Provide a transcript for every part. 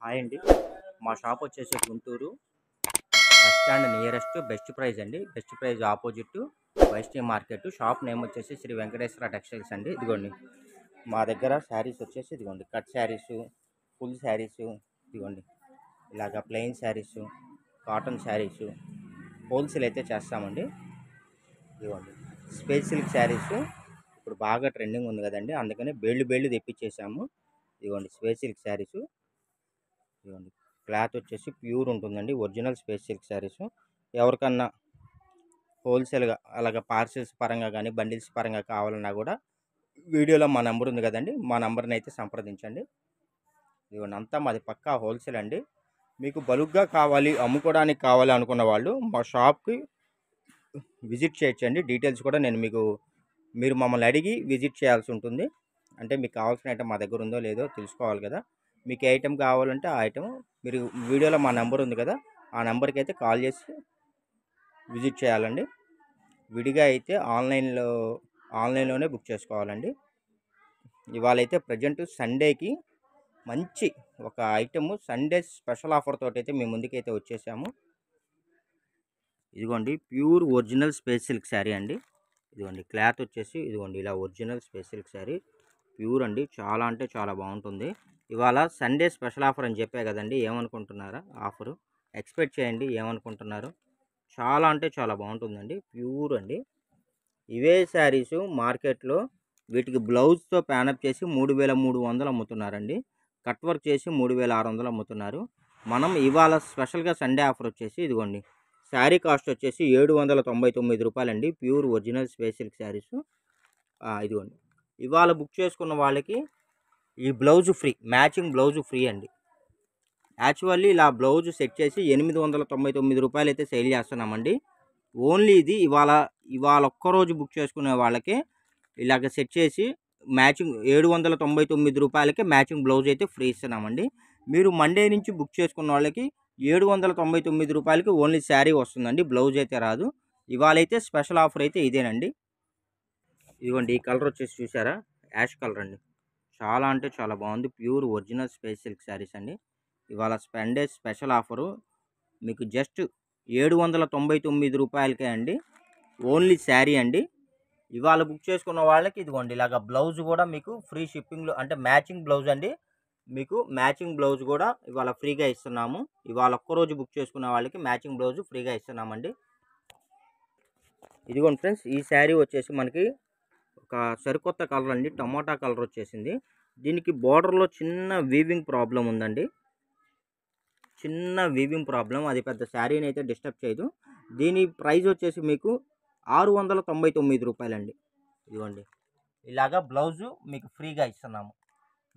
Hi అండి. మా shop వచ్చేసి Guntur bus stand nearest best price అండి. Best price opposite Vaishnavi market. Shop name వచ్చేసి శ్రీ వెంకటేశ్వర టెక్స్టైల్స్ అండి. ఇదిగోండి మా దగ్గర శారీస్ వచ్చేసి ఇదిగోండి కట్ శారీస్, ఫుల్ శారీస్, ఇదిగోండి ఇలాగ plain saris, cotton saris wholesale అయితే చేస్తామండి. ఇదిగోండి స్పేస్ సిల్క్ శారీస్ ఇప్పుడు బాగా ట్రెండింగ్ ఉంది కదండి, అందుకని బేళ్ళు తెప్పించేసాము. ఇదిగోండి స్పేస్ సిల్క్ శారీస్, ఇదిగోండి క్లాత్ వచ్చేసి ప్యూర్ ఉంటుందండి, ఒరిజినల్ స్పేస్ సిల్క్ శారీస్. ఎవరికన్నా హోల్సేల్గా అలాగ పార్సిల్స్ పరంగా కానీ బండిల్స్ పరంగా కావాలన్నా కూడా వీడియోలో మా నెంబర్ ఉంది కదండి, మా నెంబర్ని అయితే సంప్రదించండి. ఇదిగోండి అంతా మాది పక్కా హోల్సేల్ అండి. మీకు బల్క్గా కావాలి, అమ్ముకోవడానికి కావాలి అనుకున్న వాళ్ళు మా షాప్కి విజిట్ చేయొచ్చండి. డీటెయిల్స్ కూడా నేను మీరు మమ్మల్ని అడిగి విజిట్ చేయాల్సి ఉంటుంది. అంటే మీకు కావాల్సిన ఐటమ్ మా దగ్గర ఉందో లేదో తెలుసుకోవాలి కదా. మీకు ఏ ఐటమ్ కావాలంటే ఆ ఐటమ్ మీరు వీడియోలో మా నెంబర్ ఉంది కదా, ఆ నెంబర్కి అయితే కాల్ చేసి విజిట్ చేయాలండి. విడిగా అయితే ఆన్లైన్లోనే బుక్ చేసుకోవాలండి. ఇవాళ అయితే ప్రజెంట్ సండేకి మంచి ఒక ఐటమ్ సండే స్పెషల్ ఆఫర్ తోటి అయితే మేము ముందుకైతే వచ్చేసాము. ఇదిగోండి pure original space silk sari అండి. ఇదిగోండి క్లాత్ వచ్చేసి ఇదిగోండి ఇలా original space silk sari pure అండి. చాలా అంటే చాలా బాగుంటుంది. ఇవాళ సండే స్పెషల్ ఆఫర్ అని చెప్పే కదండి, ఏమనుకుంటున్నారా? ఆఫరు ఎక్స్పెక్ట్ చేయండి, ఏమనుకుంటున్నారు? చాలా అంటే చాలా బాగుంటుందండి, ప్యూర్ అండి. ఇవే శారీసు మార్కెట్లో వీటికి బ్లౌజ్తో ప్యానప్ చేసి 3300 అమ్ముతున్నారండి. కట్ వర్క్ చేసి 3600 అమ్ముతున్నారు. మనం ఇవాళ స్పెషల్గా సండే ఆఫర్ వచ్చేసి ఇదిగోండి శారీ కాస్ట్ వచ్చేసి 799 రూపాయలండి. Pure original space silk saris. ఇదిగోండి ఇవాళ బుక్ చేసుకున్న వాళ్ళకి ఈ blouse free, matching blouse free అండి. యాక్చువల్లీ ఇలా బ్లౌజ్ సెట్ చేసి 899 రూపాయలు అయితే సేల్ చేస్తున్నామండి. ఓన్లీ ఇది ఇవాళ ఒక్కరోజు బుక్ చేసుకునే వాళ్ళకి ఇలాగ సెట్ చేసి మ్యాచింగ్ 799 రూపాయలకి మ్యాచింగ్ బ్లౌజ్ అయితే ఫ్రీ ఇస్తున్నామండి. మీరు మండే నుంచి బుక్ చేసుకున్న వాళ్ళకి 799 రూపాయలకి ఓన్లీ శారీ వస్తుందండి, బ్లౌజ్ అయితే రాదు. ఇవాళ అయితే స్పెషల్ ఆఫర్ అయితే ఇదేనండి. ఇదిగోండి ఈ కలర్ వచ్చేసి చూసారా, యాష్ కలర్ అండి. చాలా అంటే చాలా బాగుంది, pure original space silk saris అండి. ఇవాళ సండే స్పెషల్ ఆఫరు మీకు జస్ట్ 799 రూపాయలకే అండి, ఓన్లీ శారీ అండి. ఇవాళ బుక్ చేసుకున్న వాళ్ళకి ఇదిగోండి ఇలాగ బ్లౌజ్ కూడా మీకు ఫ్రీ షిప్పింగ్లో, అంటే మ్యాచింగ్ బ్లౌజ్ అండి. మీకు మ్యాచింగ్ బ్లౌజ్ కూడా ఇవాళ ఫ్రీగా ఇస్తున్నాము. ఇవాళ ఒక్కరోజు బుక్ చేసుకున్న వాళ్ళకి మ్యాచింగ్ బ్లౌజ్ ఫ్రీగా ఇస్తున్నామండి. ఇదిగోండి ఫ్రెండ్స్, ఈ శారీ వచ్చేసి మనకి ఒక సరికొత్త కలర్ అండి, టమోటా కలర్ వచ్చేసింది. దీనికి బోర్డర్లో చిన్న వీవింగ్ ప్రాబ్లం ఉందండి, చిన్న వీవింగ్ ప్రాబ్లం. అది పెద్ద శారీని అయితే డిస్టర్బ్ చేయదు. దీని ప్రైస్ వచ్చేసి మీకు 699 రూపాయలండి. ఇదిగోండి ఇలాగా బ్లౌజు మీకు ఫ్రీగా ఇస్తున్నాము,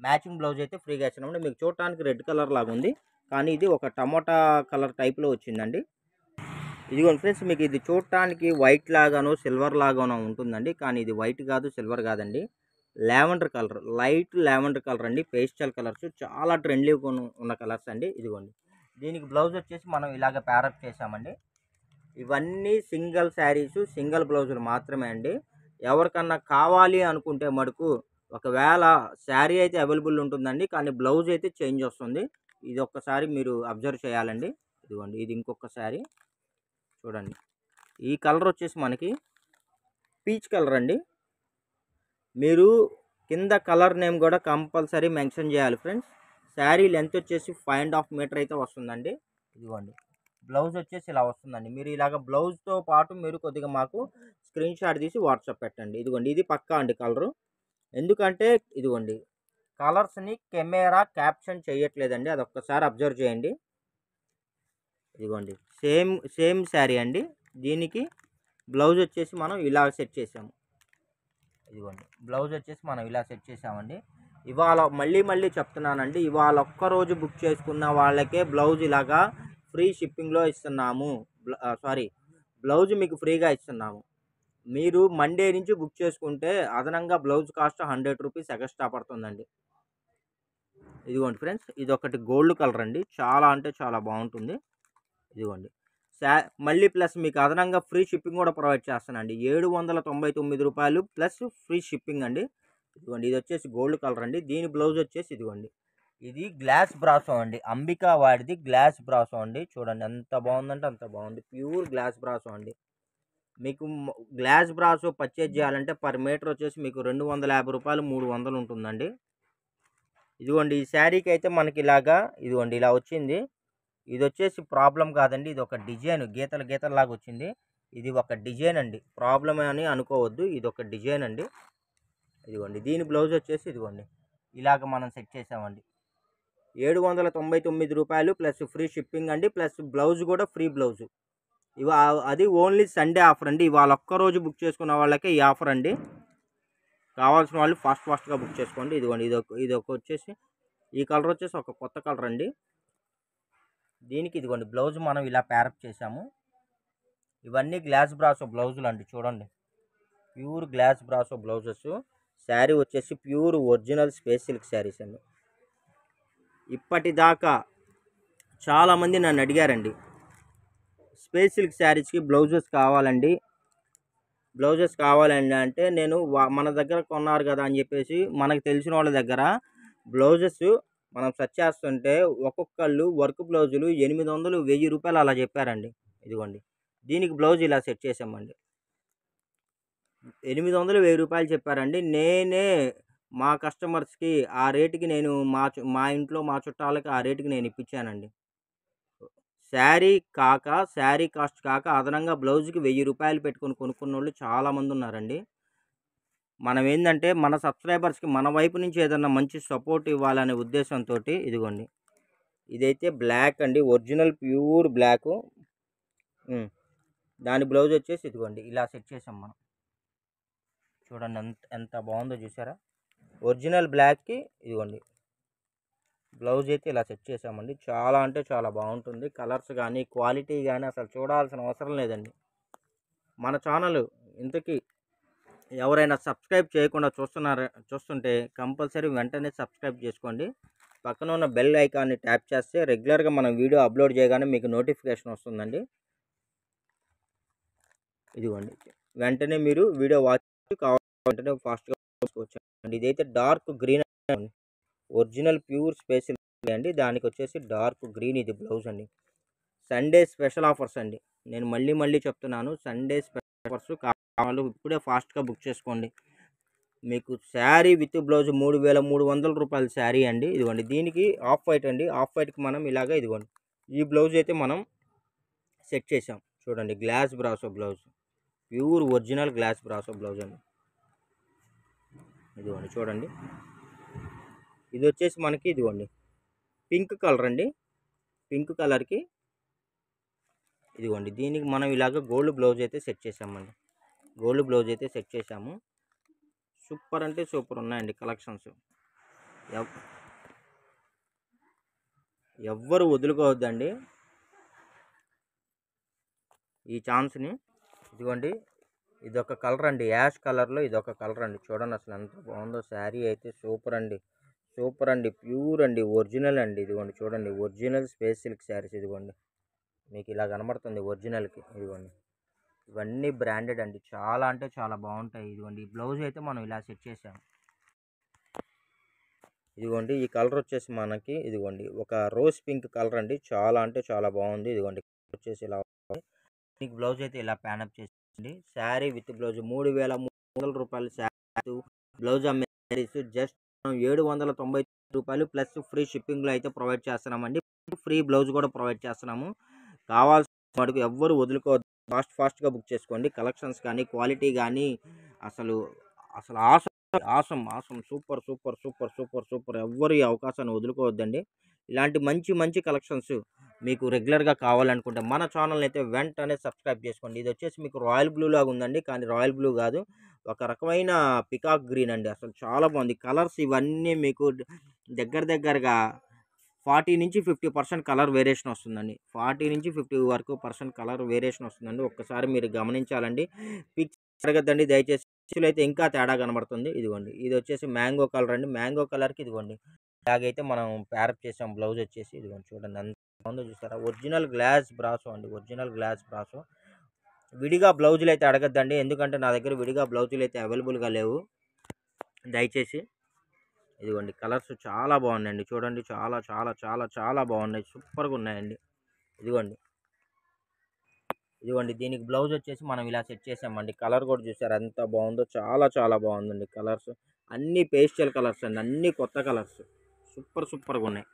మ్యాచింగ్ బ్లౌజ్ అయితే ఫ్రీగా ఇస్తున్నామండి. మీకు చూడటానికి రెడ్ కలర్ లాగా ఉంది, కానీ ఇది ఒక టమోటా కలర్ టైప్లో వచ్చిందండి. ఇదిగోండి ఫ్రెండ్స్, మీకు ఇది చూడటానికి వైట్ లాగానో సిల్వర్ లాగానో ఉంటుందండి, కానీ ఇది వైట్ కాదు, సిల్వర్ కాదండి, lavender colour, light lavender colour అండి. పేస్టల్ కలర్స్ చాలా ట్రెండ్లీగా ఉన్న కలర్స్ అండి. ఇదిగోండి దీనికి బ్లౌజ్ వచ్చేసి మనం ఇలాగ ప్యారప్ చేసామండి. ఇవన్నీ సింగిల్ శారీసు, సింగిల్ బ్లౌజులు మాత్రమే అండి. ఎవరికన్నా కావాలి అనుకుంటే మటుకు ఒకవేళ శారీ అయితే అవైలబుల్ ఉంటుందండి, కానీ బ్లౌజ్ అయితే చేంజ్ వస్తుంది. ఇది ఒక్కసారి మీరు అబ్జర్వ్ చేయాలండి. ఇదిగోండి ఇది ఇంకొక శారీ చూడండి. ఈ కలర్ వచ్చేసి మనకి పీచ్ కలర్ అండి. మీరు కింద కలర్ నేమ్ కూడా కంపల్సరీ మెన్షన్ చేయాలి ఫ్రెండ్స్. శారీ లెంత్ వచ్చేసి 5.5 మీటర్ అయితే వస్తుందండి. ఇదిగోండి బ్లౌజ్ వచ్చేసి ఇలా వస్తుందండి. మీరు ఇలాగ బ్లౌజ్తో పాటు మీరు కొద్దిగా మాకు స్క్రీన్ షాట్ తీసి వాట్సాప్ పెట్టండి. ఇదిగోండి ఇది పక్కా అండి కలరు. ఎందుకంటే ఇదిగోండి కలర్స్ని కెమెరా క్యాప్షన్ చేయట్లేదండి, అది ఒక్కసారి అబ్జర్వ్ చేయండి. ఇదిగోండి సేమ్ శారీ అండి. దీనికి బ్లౌజ్ వచ్చేసి మనం ఇలా సెట్ చేసాము. ఇదిగోండి బ్లౌజ్ వచ్చేసి మనం ఇలా సెట్ చేసామండి. ఇవాళ మళ్ళీ చెప్తున్నానండి, ఇవాళ ఒక్కరోజు బుక్ చేసుకున్న వాళ్ళకే బ్లౌజ్ ఇలాగా ఫ్రీ షిప్పింగ్లో ఇస్తున్నాము. బ్లౌజ్ మీకు ఫ్రీగా ఇస్తున్నాము. మీరు మండే నుంచి బుక్ చేసుకుంటే అదనంగా బ్లౌజ్ కాస్ట్ 100 రూపీస్ ఎక్స్ట్రా పడుతుందండి. ఇదిగోండి ఫ్రెండ్స్, ఇది ఒకటి గోల్డ్ కలర్ అండి, చాలా అంటే చాలా బాగుంటుంది. ఇదిగోండి మళ్ళీ ప్లస్ మీకు అదనంగా ఫ్రీ షిప్పింగ్ కూడా ప్రొవైడ్ చేస్తానండి. 799 రూపాయలు ప్లస్ ఫ్రీ షిప్పింగ్ అండి. ఇదిగోండి ఇది వచ్చేసి గోల్డ్ కలర్ అండి. దీని బ్లౌజ్ వచ్చేసి ఇదిగోండి ఇది గ్లాస్ బ్రాసో అండి, అంబికా వాడిది గ్లాస్ బ్రాసో అండి. చూడండి ఎంత బాగుందంటే అంత బాగుంది, ప్యూర్ గ్లాస్ బ్రాసో అండి. మీకు గ్లాస్ బ్రాసో పర్చేజ్ చేయాలంటే పర్ మీటర్ వచ్చేసి మీకు 250 రూపాయలు 300 ఉంటుందండి. ఇదిగోండి ఈ శారీకి అయితే మనకి ఇలాగా ఇదిగోండి ఇలా వచ్చింది. ఇది వచ్చేసి ప్రాబ్లం కాదండి, ఇది ఒక డిజైన్, గీతలు గీతలు లాగా వచ్చింది. ఇది ఒక డిజైన్ అండి, ప్రాబ్లం అని అనుకోవద్దు, ఇది ఒక డిజైన్ అండి. ఇదిగోండి దీని బ్లౌజ్ వచ్చేసి ఇదిగోండి ఇలాగ మనం సెట్ చేసామండి. 799 రూపాయలు ప్లస్ ఫ్రీ షిప్పింగ్ అండి, ప్లస్ బ్లౌజ్ కూడా ఫ్రీ బ్లౌజు. అది ఓన్లీ సండే ఆఫర్ అండి. ఇవాళ ఒక్కరోజు బుక్ చేసుకున్న వాళ్ళకే ఈ ఆఫర్ అండి. కావాల్సిన వాళ్ళు ఫాస్ట్గా బుక్ చేసుకోండి. ఇదిగోండి ఇది ఒక వచ్చేసి ఈ కలర్ వచ్చేసి ఒక కొత్త కలర్ అండి. దీనికి ఇదిగోండి బ్లౌజ్ మనం ఇలా ప్యారప్ చేసాము. ఇవన్నీ గ్లాస్ బ్రాసో బ్లౌజులు అండి. చూడండి ప్యూర్ గ్లాస్ బ్రాసో బ్లౌజెస్. శారీ వచ్చేసి pure original space silk saris అండి. ఇప్పటిదాకా చాలామంది నన్ను అడిగారండి స్పేస్ సిల్క్ శారీస్కి బ్లౌజెస్ కావాలండి అంటే నేను మన దగ్గర కొన్నారు కదా అని చెప్పేసి మనకు తెలిసిన వాళ్ళ దగ్గర బ్లౌజెస్ మనం సెర్చ్ చేస్తుంటే ఒక్కొక్కళ్ళు వర్క్ బ్లౌజులు 800 1000 రూపాయలు అలా చెప్పారండి. ఇదిగోండి దీనికి బ్లౌజ్ ఇలా సెట్ చేసామండి. 800 1000 రూపాయలు చెప్పారండి. నేనే మా కస్టమర్స్కి ఆ రేటుకి నేను మా ఇంట్లో మా చుట్టాలకి ఆ రేటుకి నేను ఇప్పించానండి. శారీ కాస్ట్ కాక అదనంగా బ్లౌజ్కి 1000 రూపాయలు పెట్టుకొని కొనుక్కున్న వాళ్ళు చాలామంది ఉన్నారండి. మనం ఏంటంటే మన సబ్స్క్రైబర్స్కి మన వైపు నుంచి ఏదన్నా మంచి సపోర్ట్ ఇవ్వాలనే ఉద్దేశంతో ఇదిగోండి ఇదైతే బ్లాక్ అండి, ఒరిజినల్ ప్యూర్ బ్లాకు. దాని బ్లౌజ్ వచ్చేసి ఇదిగోండి ఇలా సెట్ చేసాం మనం. చూడండి ఎంత బాగుందో చూసారా. ఒరిజినల్ బ్లాక్కి ఇదిగోండి బ్లౌజ్ అయితే ఇలా సెట్ చేసామండి. చాలా అంటే చాలా బాగుంటుంది. కలర్స్ కానీ క్వాలిటీ కానీ అసలు చూడాల్సిన అవసరం లేదండి. మన ఛానల్ ఇంతకీ ఎవరైనా సబ్స్క్రైబ్ చేయకుండా చూస్తుంటే కంపల్సరీ వెంటనే సబ్స్క్రైబ్ చేసుకోండి. పక్కన ఉన్న బెల్ ఐకాన్ని ట్యాప్ చేస్తే రెగ్యులర్గా మనం వీడియో అప్లోడ్ చేయగానే మీకు నోటిఫికేషన్ వస్తుందండి. ఇదిగోండి వెంటనే మీరు వీడియో వాచ్ కావాలంటే ఫాస్ట్గా చూసుకోవచ్చు. ఇదైతే dark green original pure space అండి. దానికి వచ్చేసి డార్క్ గ్రీన్ ఇది బ్లౌజ్ అండి. సండే స్పెషల్ ఆఫర్స్ అండి. నేను మళ్ళీ చెప్తున్నాను, సండే స్పెషల్ ఆఫర్స్ కావాలి ఇప్పుడే ఫాస్ట్గా బుక్ చేసుకోండి. మీకు శారీ విత్ బ్లౌజ్ 3300 రూపాయల శారీ అండి. ఇదిగోండి దీనికి ఆఫ్ వైట్ అండి. ఆఫ్ వైట్కి మనం ఇలాగా ఇదిగోండి ఈ బ్లౌజ్ అయితే మనం సెట్ చేసాం. చూడండి glass brasso blouse, pure original glass brasso blouse అండి. ఇదిగోండి చూడండి ఇది వచ్చేసి మనకి ఇదిగోండి పింక్ కలర్ అండి. పింక్ కలర్కి ఇదిగోండి దీనికి మనం ఇలాగ గోల్డ్ బ్లౌజ్ అయితే సెట్ చేసామండి. గోల్డ్ బ్లౌజ్ అయితే సెట్ చేసాము. సూపర్ అంటే సూపర్ ఉన్నాయండి కలెక్షన్స్. ఎవ్వరు వదులుకోవద్దండి ఈ ఛాన్స్ని. ఇదిగోండి ఇదొక కలర్ అండి, యాష్ కలర్లో ఇదొక కలర్ అండి. చూడండి అసలు ఎంత బాగుందో. శారీ అయితే సూపర్ అండి, ప్యూర్ అండి, ఒరిజినల్ అండి. ఇదిగోండి చూడండి ఒరిజినల్ స్పేస్ సిల్క్ శారీస్. ఇదిగోండి మీకు ఇలా కనబడుతుంది ఒరిజినల్కి. ఇదిగోండి ఇవన్నీ బ్రాండెడ్ అండి, చాలా అంటే చాలా బాగుంటాయి. ఇదిగోండి ఈ బ్లౌజ్ అయితే మనం ఇలా సెట్ చేసాము. ఇదిగోండి ఈ కలర్ వచ్చేసి మనకి ఇదిగోండి ఒక రోజ్ పింక్ కలర్ అండి. చాలా అంటే చాలా బాగుంది. ఇదిగోండి వచ్చేసి ఇలా మీకు బ్లౌజ్ అయితే ఇలా ప్యానప్ చేసింది. శారీ విత్ బ్లౌజ్ 3300 రూపాయలు శారీ బ్లౌజ్ అమ్మే శారీస్ జస్ట్ 790 రూపాయలు ప్లస్ ఫ్రీ షిప్పింగ్లో అయితే ప్రొవైడ్ చేస్తున్నామండి. ఫ్రీ బ్లౌజ్ కూడా ప్రొవైడ్ చేస్తున్నాము. కావాల్సిన వాటికి ఎవ్వరు వదులుకోవద్దు, ఫాస్ట్గా బుక్ చేసుకోండి. కలెక్షన్స్ కానీ క్వాలిటీ కానీ అసలు ఆసం సూపర్. ఎవ్వరు ఈ అవకాశాన్ని వదులుకోవద్దండి. ఇలాంటి మంచి కలెక్షన్స్ మీకు రెగ్యులర్గా కావాలనుకుంటే మన ఛానల్ని అయితే వెంటనే సబ్స్క్రైబ్ చేసుకోండి. ఇది వచ్చేసి మీకు రాయల్ బ్లూ లాగా ఉందండి, కానీ రాయల్ బ్లూ కాదు, ఒక రకమైన పికాక్ గ్రీన్ అండి. అసలు చాలా బాగుంది. కలర్స్ ఇవన్నీ మీకు దగ్గరగా 40 నుంచి 50% కలర్ వేరియేషన్ వస్తుందండి. 40 నుంచి 50% కలర్ వేరియేషన్ వస్తుందండి. ఒక్కసారి మీరు గమనించాలండి. పిక్స్ అడగద్దండి దయచేసి, అయితే ఇంకా తేడా కనబడుతుంది. ఇదిగోండి ఇది వచ్చేసి మ్యాంగో కలర్ అండి. మ్యాంగో కలర్కి ఇదిగోండి ఇలాగైతే మనం ప్యారప్ చేసాం. బ్లౌజ్ వచ్చేసి ఇదిగోండి చూడండి ఎంత బాగుందో చూసారా. ఒరిజినల్ గ్లాస్ బ్రాసో అండి, ఒరిజినల్ గ్లాస్ బ్రాసో. విడిగా బ్లౌజులు అయితే అడగద్దండి, ఎందుకంటే నా దగ్గర విడిగా బ్లౌజులు అయితే అవైలబుల్గా లేవు. దయచేసి ఇదిగోండి కలర్స్ చాలా బాగున్నాయండి. చూడండి చాలా చాలా చాలా చాలా బాగున్నాయి. సూపర్గా ఉన్నాయండి. ఇదిగోండి ఇదిగోండి దీనికి బ్లౌజ్ వచ్చేసి మనం ఇలా సెట్ చేసామండి. కలర్ కూడా చూసారు ఎంత బాగుందో, చాలా చాలా బాగుందండి కలర్స్. అన్ని పేస్టల్ కలర్స్ అండి, అన్ని కొత్త కలర్స్. సూపర్గా ఉన్నాయి.